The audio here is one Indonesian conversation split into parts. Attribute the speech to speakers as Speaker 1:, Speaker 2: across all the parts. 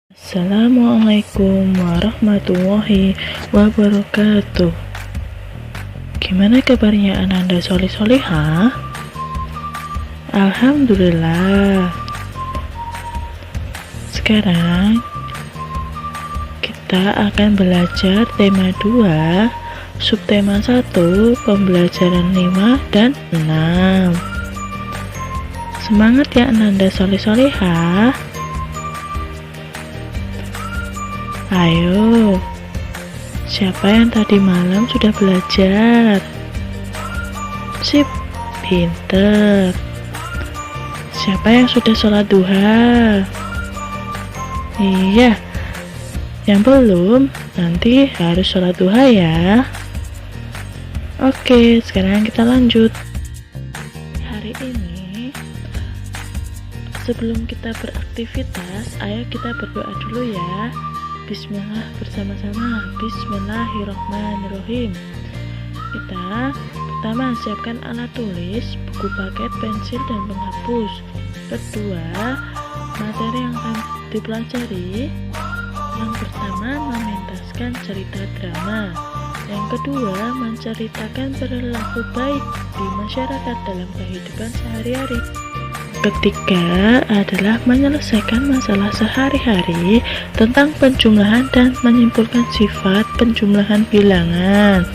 Speaker 1: Assalamualaikum warahmatullahi wabarakatuh. Gimana kabarnya Ananda Solih-Solihah? Alhamdulillah. Sekarang kita akan belajar tema 2, subtema 1, pembelajaran 5 dan 6. Semangat ya Ananda Solih-Solihah. Ayo, siapa yang tadi malam sudah belajar? Sip, pinter. Siapa yang sudah sholat duha? Iya, yang belum, nanti harus sholat duha ya. Oke, sekarang kita lanjut. Hari ini, sebelum kita beraktivitas, ayo kita berdoa dulu ya. Bismillah bersama-sama. Bismillahirrahmanirrahim. Kita pertama siapkan alat tulis, buku paket, pensil, dan penghapus. Kedua, materi yang akan dipelajari. Yang pertama, mementaskan cerita drama. Yang kedua, menceritakan perilaku baik di masyarakat dalam kehidupan sehari-hari. Ketiga adalah menyelesaikan masalah sehari-hari tentang penjumlahan dan menyimpulkan sifat penjumlahan bilangan.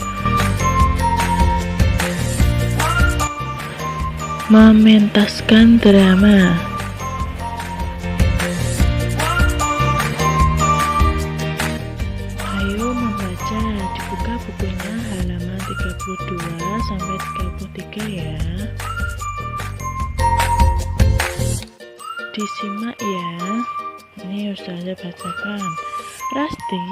Speaker 1: Mementaskan drama. Ayo membaca, dibuka bukunya halaman 32 sampai 33 ya. Disimak ya. Ini Ustazah bacakan. Rasti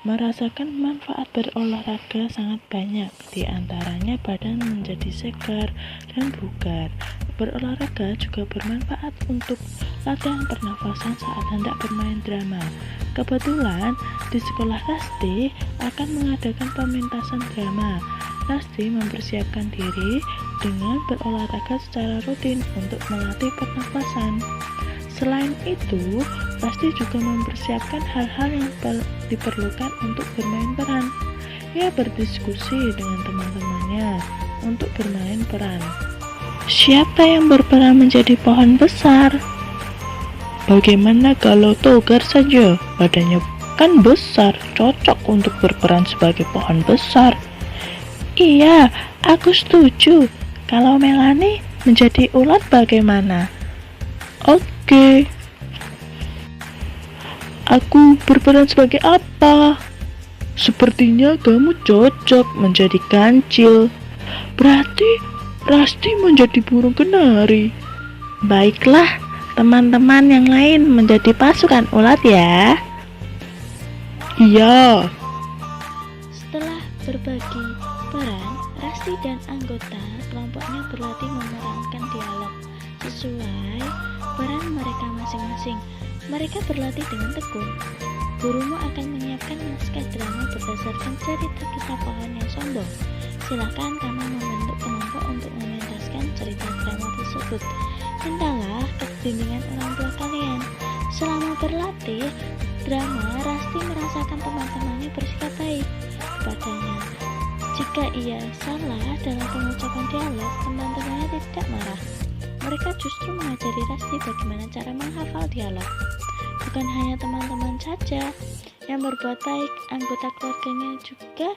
Speaker 1: merasakan manfaat berolahraga sangat banyak. Di antaranya badan menjadi segar dan bugar. Berolahraga juga bermanfaat untuk latihan pernafasan saat hendak bermain drama. Kebetulan di sekolah Rasti akan mengadakan pementasan drama. Rasti mempersiapkan diri dengan berolahraga secara rutin untuk melatih pernafasan. Selain itu, Rasti juga mempersiapkan hal-hal yang diperlukan untuk bermain peran. Ia berdiskusi dengan teman-temannya untuk bermain peran. Siapa yang berperan menjadi pohon besar? Bagaimana kalau Togar saja? Badannya kan besar, cocok untuk berperan sebagai pohon besar. Iya, aku setuju. Kalau Melanie menjadi ulat bagaimana? Oke. Aku berperan sebagai apa? Sepertinya kamu cocok menjadi kancil. Berarti Rasti menjadi burung kenari. Baiklah, teman-teman yang lain menjadi pasukan ulat ya. Iya. Setelah berbagi peran, Rasti dan anggota kelompoknya berlatih memerankan dialog sesuai peran mereka masing-masing. Mereka berlatih dengan tekun. Gurumu akan menyiapkan naskah drama berdasarkan cerita kisah pohon yang sombong. Silakan kamu membentuk kelompok untuk mementaskan cerita drama tersebut. Mintalah bimbingan orang tua kalian. Selama berlatih drama, Rasti merasakan teman-temannya bersikap baik kepadanya. Jika ia salah dalam pengucapan dialog, teman-temannya tidak marah. Mereka justru mengajari Rasti bagaimana cara menghafal dialog. Bukan hanya teman-teman saja yang berbuat baik, anggota keluarganya juga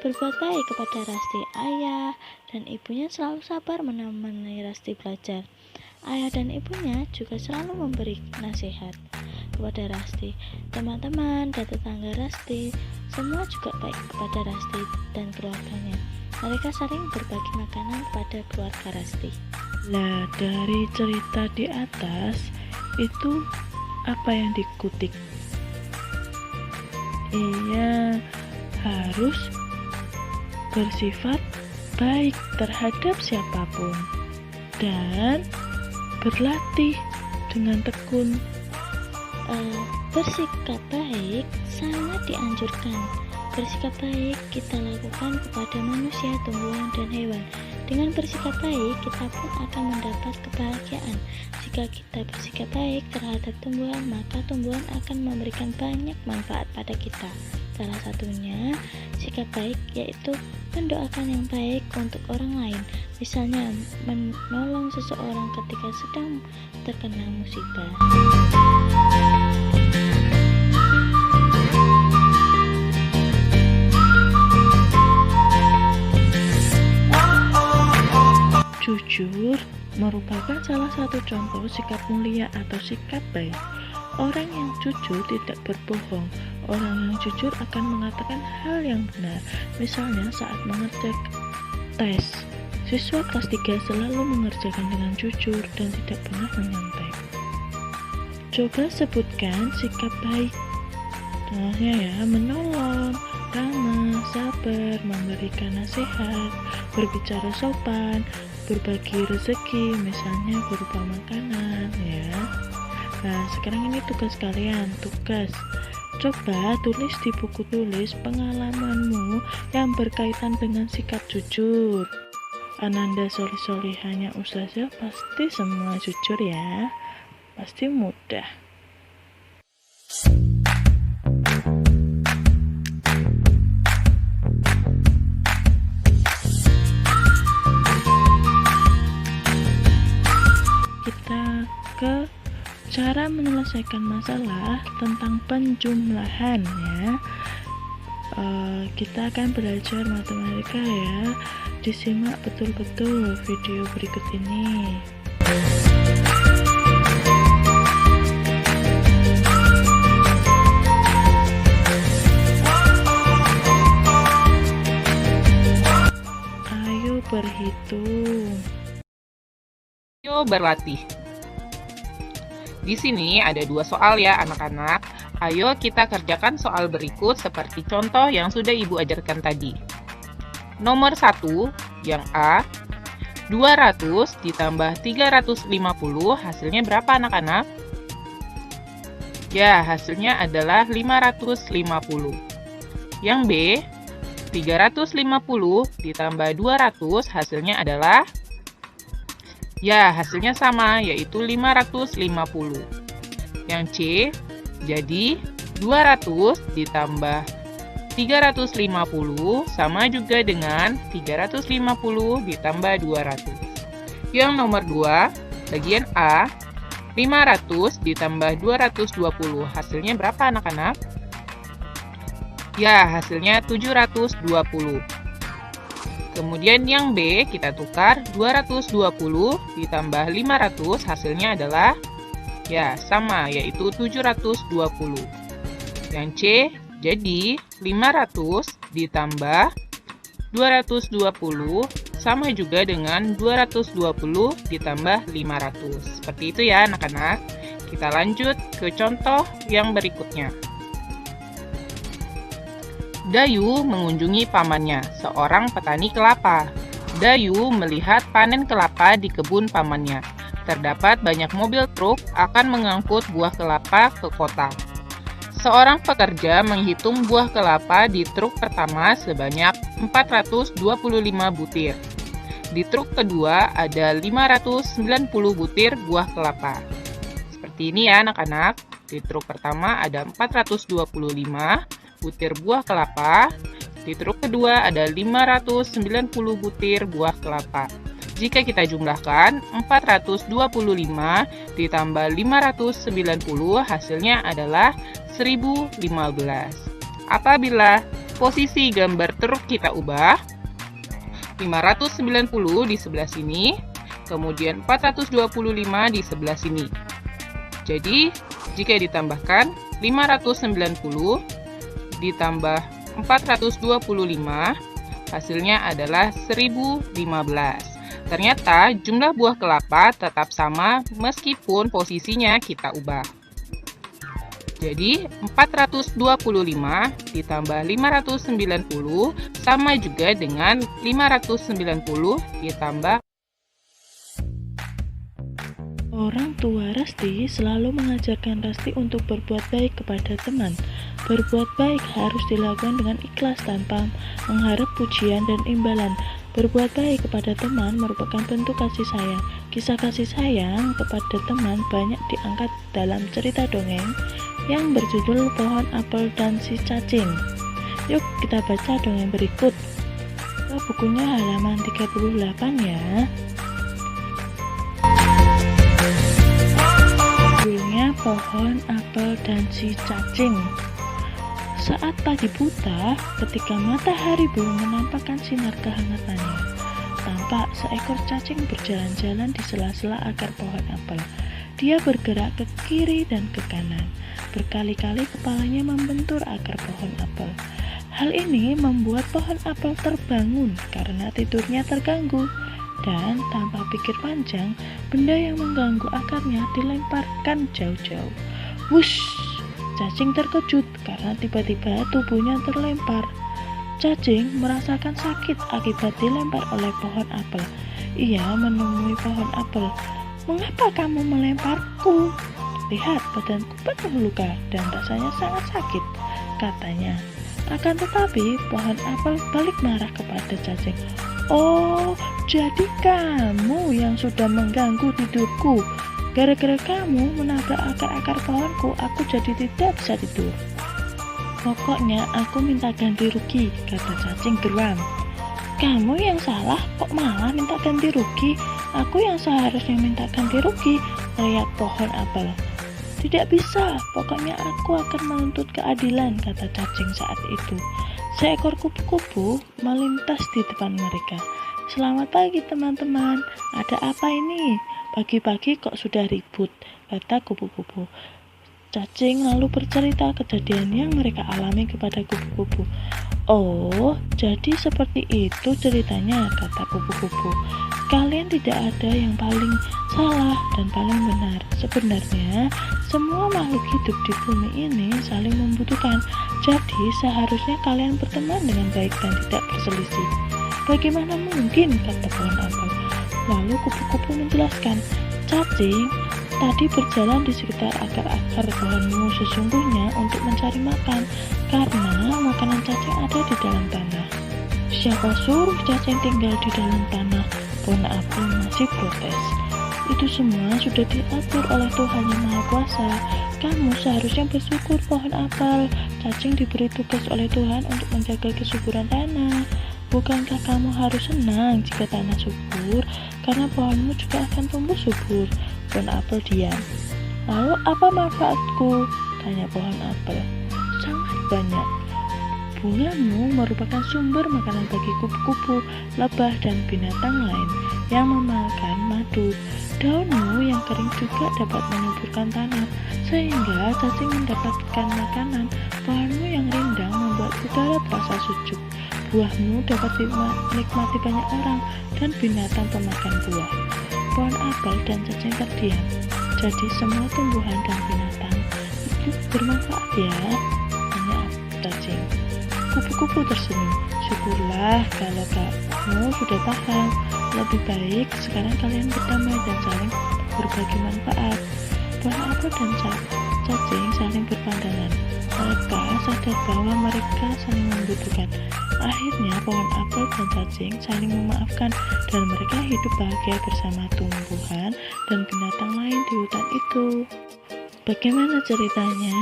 Speaker 1: berbuat baik kepada Rasti. Ayah dan ibunya selalu sabar menemani Rasti belajar. Ayah dan ibunya juga selalu memberi nasihat kepada Rasti. Teman-teman dan tetangga Rasti semua juga baik kepada Rasti dan keluarganya. Mereka saling berbagi makanan kepada keluarga Rasti. Nah, dari cerita di atas itu apa yang dikutip? Ia harus bersifat baik terhadap siapapun dan berlatih dengan tekun. Bersikap baik sangat dianjurkan. Bersikap baik kita lakukan kepada manusia, tumbuhan, dan hewan. Dengan bersikap baik, kita pun akan mendapat kebahagiaan. Jika kita bersikap baik terhadap tumbuhan, maka tumbuhan akan memberikan banyak manfaat pada kita. Salah satunya, sikap baik yaitu mendoakan yang baik untuk orang lain. Misalnya, menolong seseorang ketika sedang terkena musibah. Jujur merupakan salah satu contoh sikap mulia atau sikap baik. Orang yang jujur tidak berbohong. Orang yang jujur akan mengatakan hal yang benar. Misalnya saat mengerjakan tes, siswa kelas 3 selalu mengerjakan dengan jujur dan tidak pernah menyontek. Coba sebutkan sikap baik. Contohnya ya, menolong, ramah, sabar, memberikan nasihat, berbicara sopan, berbagi rezeki, misalnya berupa makanan ya. Nah, sekarang ini tugas kalian. Coba tulis di buku tulis pengalamanmu yang berkaitan dengan sikap jujur. Ananda solih-solihanya Ustazah pasti semua jujur ya. Pasti mudah. Kita ke cara menyelesaikan masalah tentang penjumlahan ya. Kita akan belajar matematika ya. Disimak betul-betul video berikut ini. Ayo berhitung.
Speaker 2: Ayo berlatih. Di sini ada 2 soal ya anak-anak. Ayo kita kerjakan soal berikut seperti contoh yang sudah Ibu ajarkan tadi. Nomor 1, yang A, 200 ditambah 350 hasilnya berapa anak-anak? Ya, hasilnya adalah 550. Yang B, 350 ditambah 200 hasilnya adalah, ya, hasilnya sama, yaitu 550. Yang C, jadi 200 ditambah 350 sama juga dengan 350 ditambah 200. Yang nomor 2, bagian A, 500 ditambah 220. Hasilnya berapa anak-anak? Ya, hasilnya 720. Kemudian yang B kita tukar, 220 ditambah 500 hasilnya adalah, ya, sama, yaitu 720. Yang C, jadi 500 ditambah 220 sama juga dengan 220 ditambah 500. Seperti itu ya anak-anak. Kita lanjut ke contoh yang berikutnya. Dayu mengunjungi pamannya, seorang petani kelapa. Dayu melihat panen kelapa di kebun pamannya. Terdapat banyak mobil truk akan mengangkut buah kelapa ke kota. Seorang pekerja menghitung buah kelapa di truk pertama sebanyak 425 butir. Di truk kedua ada 590 butir buah kelapa. Seperti ini ya anak-anak. Di truk pertama ada 425 butir buah kelapa. Di truk kedua ada 590 butir buah kelapa. Jika kita jumlahkan, 425 ditambah 590 hasilnya adalah 1015. Apabila posisi gambar truk kita ubah, 590 di sebelah sini, kemudian 425 di sebelah sini. Jadi, jika ditambahkan 590 ditambah 425, hasilnya adalah 1015. Ternyata jumlah buah kelapa tetap sama meskipun posisinya kita ubah. Jadi 425 ditambah 590 sama juga dengan 590 ditambah.
Speaker 1: Orang tua Rasti selalu mengajarkan Rasti untuk berbuat baik kepada teman. Berbuat baik harus dilakukan dengan ikhlas tanpa mengharap pujian dan imbalan. Berbuat baik kepada teman merupakan bentuk kasih sayang. Kisah kasih sayang kepada teman banyak diangkat dalam cerita dongeng yang berjudul Pohon Apel dan Si Cacing. Yuk kita baca dongeng berikut. Bukunya halaman 38 ya. Judulnya Pohon Apel dan Si Cacing. Saat pagi buta, ketika matahari belum menampakkan sinar kehangatannya, tampak seekor cacing berjalan-jalan di sela-sela akar pohon apel. Dia bergerak ke kiri dan ke kanan. Berkali-kali kepalanya membentur akar pohon apel. Hal ini membuat pohon apel terbangun karena tidurnya terganggu. Dan tanpa pikir panjang, benda yang mengganggu akarnya dilemparkan jauh-jauh. Wush! Cacing terkejut karena tiba-tiba tubuhnya terlempar. Cacing merasakan sakit akibat dilempar oleh pohon apel. Ia menemui pohon apel. "Mengapa kamu melemparku? Lihat, badanku penuh luka dan rasanya sangat sakit," katanya. Akan tetapi pohon apel balik marah kepada cacing. "Oh, jadi kamu yang sudah mengganggu tidurku. Gara-gara kamu menabrak akar-akar pohonku, aku jadi tidak bisa tidur. Pokoknya aku minta ganti rugi," kata cacing geram. "Kamu yang salah, kok malah minta ganti rugi? Aku yang seharusnya minta ganti rugi," teriak pohon apel. "Tidak bisa, pokoknya aku akan menuntut keadilan," kata cacing saat itu. Seekor kupu-kupu melintas di depan mereka. "Selamat pagi teman-teman, ada apa ini? Pagi-pagi kok sudah ribut," kata kupu-kupu. Cacing lalu bercerita kejadian yang mereka alami kepada kupu-kupu. "Oh, jadi seperti itu ceritanya," kata kupu-kupu. "Kalian tidak ada yang paling salah dan paling benar. Sebenarnya semua makhluk hidup di bumi ini saling membutuhkan. Jadi seharusnya kalian berteman dengan baik dan tidak berselisih." "Bagaimana mungkin?" kata pohon apel. Lalu kupu-kupu menjelaskan, "Cacing tadi berjalan di sekitar akar-akar pohonmu sesungguhnya untuk mencari makan, karena makanan cacing ada di dalam tanah." "Siapa suruh cacing tinggal di dalam tanah?" pohon apel masih protes. "Itu semua sudah diatur oleh Tuhan Yang Maha Kuasa. Kamu seharusnya bersyukur pohon apel. Cacing diberi tugas oleh Tuhan untuk menjaga kesuburan tanah. Bukankah kamu harus senang jika tanah subur, karena pohonmu juga akan tumbuh subur?" Pohon apel diam. "Lalu apa manfaatku?" tanya pohon apel. "Sangat banyak. Bungamu merupakan sumber makanan bagi kupu-kupu, lebah, dan binatang lain yang memakan madu. Daunmu yang kering juga dapat menyuburkan tanah, sehingga cacing mendapatkan makanan. Pohonmu yang rindang membuat udara terasa sejuk. Buahmu dapat dinikmati banyak orang dan binatang pemakan buah." Pohon apel dan cacing terdiam. "Jadi semua tumbuhan dan binatang itu bermanfaat ya?" tanya cacing. Kupu-kupu tersenyum. "Syukurlah kalau kamu sudah paham. Lebih baik sekarang kalian berdamai dan saling berbagi manfaat." Pohon apel dan cacing saling berpandangan. Mereka sadar bahwa mereka saling membutuhkan. Akhirnya pohon apel dan cacing saling memaafkan dan mereka hidup bahagia bersama tumbuhan dan binatang lain di hutan itu. Bagaimana ceritanya?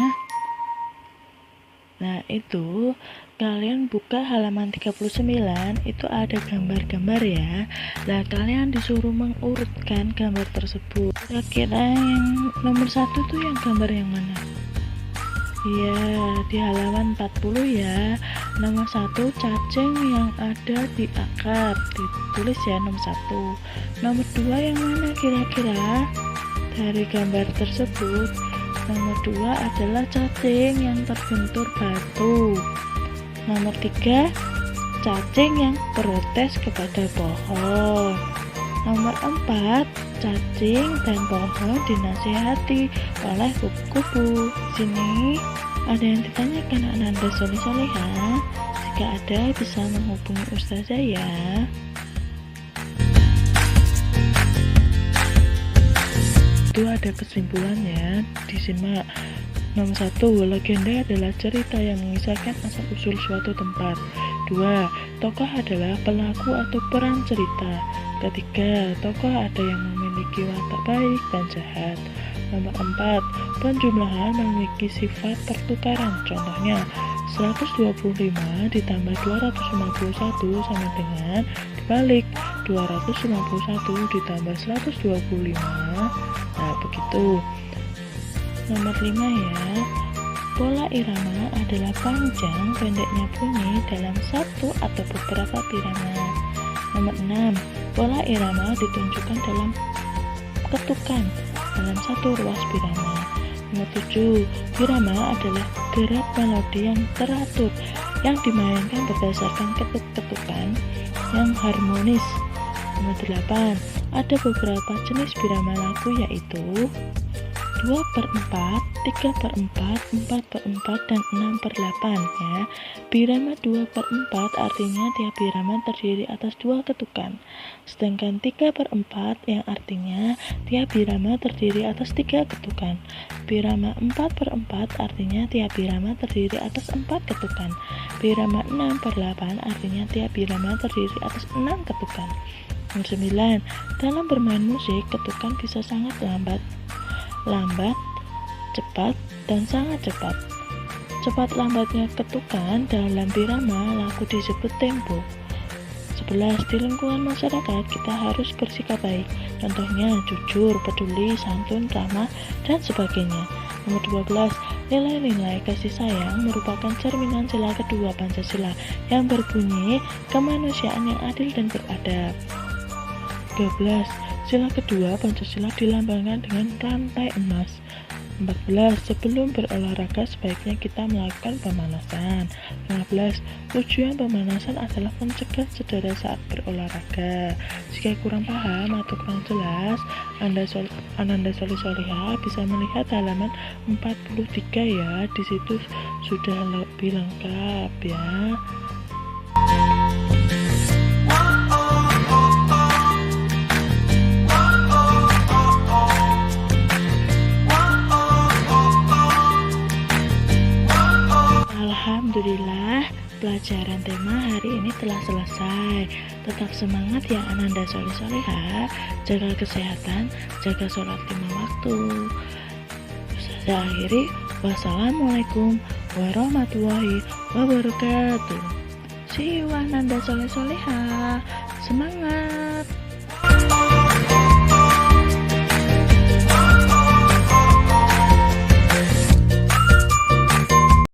Speaker 1: Nah, itu kalian buka halaman 39, itu ada gambar-gambar ya. Nah, kalian disuruh mengurutkan gambar tersebut. Kira-kira yang nomor 1 tuh yang gambar yang mana? Ya, di halaman 40 ya. Nomor 1 cacing yang ada di akar, ditulis ya nomor 1. Nomor 2 yang mana kira-kira? Dari gambar tersebut, nomor 2 adalah cacing yang terbentur batu. Nomor 3, cacing yang protes kepada pohon. Nomor 4, cacing dan pohon dinasihati oleh kupu-kupu. Sini ada yang ditanyakan Ananda Soleh-Soleha. Jika ada bisa menghubungi Ustazah ya. Itu ada kesimpulannya. Disimak. Nomor 1, legenda adalah cerita yang mengisahkan asal-usul suatu tempat. Kedua, tokoh adalah pelaku atau peran cerita. Ketiga, tokoh ada yang memiliki watak baik dan jahat. Nomor 4, penjumlahan memiliki sifat pertukaran. Contohnya, 125 ditambah 251 sama dengan dibalik 251 ditambah 125. Nah, begitu. Nomor 5 ya. Pola irama adalah panjang pendeknya bunyi dalam satu atau beberapa birama. Nomor 6. Pola irama ditunjukkan dalam ketukan dalam satu ruas birama. Nomor 7. Birama adalah gerak melodi yang teratur yang dimainkan berdasarkan ketuk-ketukan yang harmonis. Nomor 8. Ada beberapa jenis birama lagu yaitu 2/4, 3/4, 4/4, dan 6/8 ya. Birama 2/4 artinya tiap birama terdiri atas 2 ketukan. Sedangkan 3/4 yang artinya tiap birama terdiri atas 3 ketukan. Birama 4/4 artinya tiap birama terdiri atas 4 ketukan. Birama 6/8 artinya tiap birama terdiri atas 6 ketukan. Nomor 9. Dalam bermain musik, ketukan bisa sangat lambat, cepat, dan sangat cepat. Cepat lambatnya ketukan dalam birama lagu disebut tempo. 11. Di lingkungan masyarakat kita harus bersikap baik. Contohnya jujur, peduli, santun, ramah, dan sebagainya. Nomor 12. Nilai-nilai kasih sayang merupakan cerminan sila kedua Pancasila yang berbunyi kemanusiaan yang adil dan beradab. 13. Sila kedua Pancasila dilambangkan dengan rantai emas. 14. Sebelum berolahraga sebaiknya kita melakukan pemanasan. 15. Tujuan pemanasan adalah mencegah cedera saat berolahraga. Jika kurang paham atau kurang jelas, Ananda Soliha bisa melihat halaman 43 ya. Di situ sudah lebih lengkap ya. Alhamdulillah, pelajaran tema hari ini telah selesai. Tetap semangat ya Ananda Soliha. Jaga kesehatan, jaga sholat 5 waktu. Saya akhiri. Wassalamualaikum warahmatullahi wabarakatuh. See you Ananda Soliha. Semangat.